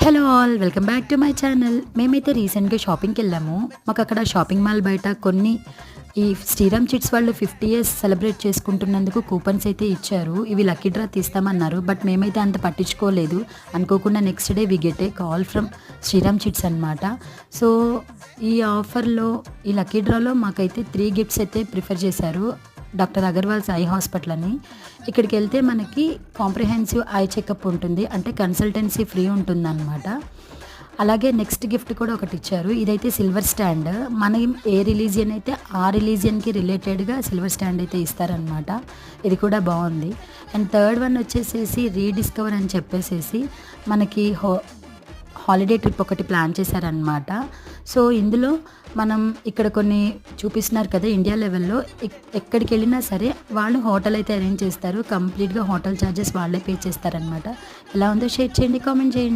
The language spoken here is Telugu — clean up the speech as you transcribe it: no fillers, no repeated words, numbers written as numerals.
Hello all welcome back to my channel. మేమైతే రీసెంట్గా షాపింగ్కి వెళ్ళాము. మాకు అక్కడ షాపింగ్ మాల్ బయట కొన్ని ఈ శ్రీరామ్ చిట్స్ వాళ్ళు 50 ఇయర్స్ సెలబ్రేట్ చేసుకుంటున్నందుకు కూపన్స్ అయితే ఇచ్చారు. ఇవి లక్కీ డ్రా తీస్తామన్నారు. బట్ మేమైతే అంత పట్టించుకోలేదు. అనుకోకుండా next day we get a call from Shriram Chits అనమాట. సో ఈ ఆఫర్లో ఈ లక్కీ డ్రాలో మాకైతే 3 గిఫ్ట్స్ అయితే ప్రిఫర్ చేశారు. డాక్టర్ అగర్వాల్స్ ఐ హాస్పిటల్ అని. ఇక్కడికి వెళ్తే మనకి కాంప్రిహెన్సివ్ ఐ చెకప్ ఉంటుంది, అంటే కన్సల్టెన్సీ ఫ్రీ ఉంటుందన్నమాట. అలాగే నెక్స్ట్ గిఫ్ట్ కూడా ఒకటి ఇచ్చారు. ఇదైతే సిల్వర్ స్టాండ్. మనం ఏ రిలీజియన్ అయితే ఆ రిలీజియన్కి రిలేటెడ్గా సిల్వర్ స్టాండ్ అయితే ఇస్తారనమాట. ఇది కూడా బాగుంది. అండ్ థర్డ్ వన్ వచ్చేసేసి రీడిస్కవర్ అని చెప్పేసేసి మనకి హాలిడే ట్రిప్ ఒకటి ప్లాన్ చేశారనమాట. సో ఇందులో మనం ఇక్కడ కొన్ని చూపిస్తున్నారు కదా, ఇండియా లెవెల్లో ఎక్కడికి వెళ్ళినా సరే వాళ్ళు హోటల్ అయితే అరేంజ్ చేస్తారు. కంప్లీట్గా హోటల్ ఛార్జెస్ వాళ్ళే పే చేస్తారనమాట. ఎలా ఉందో షేర్ చేయండి, కామెంట్ చేయండి.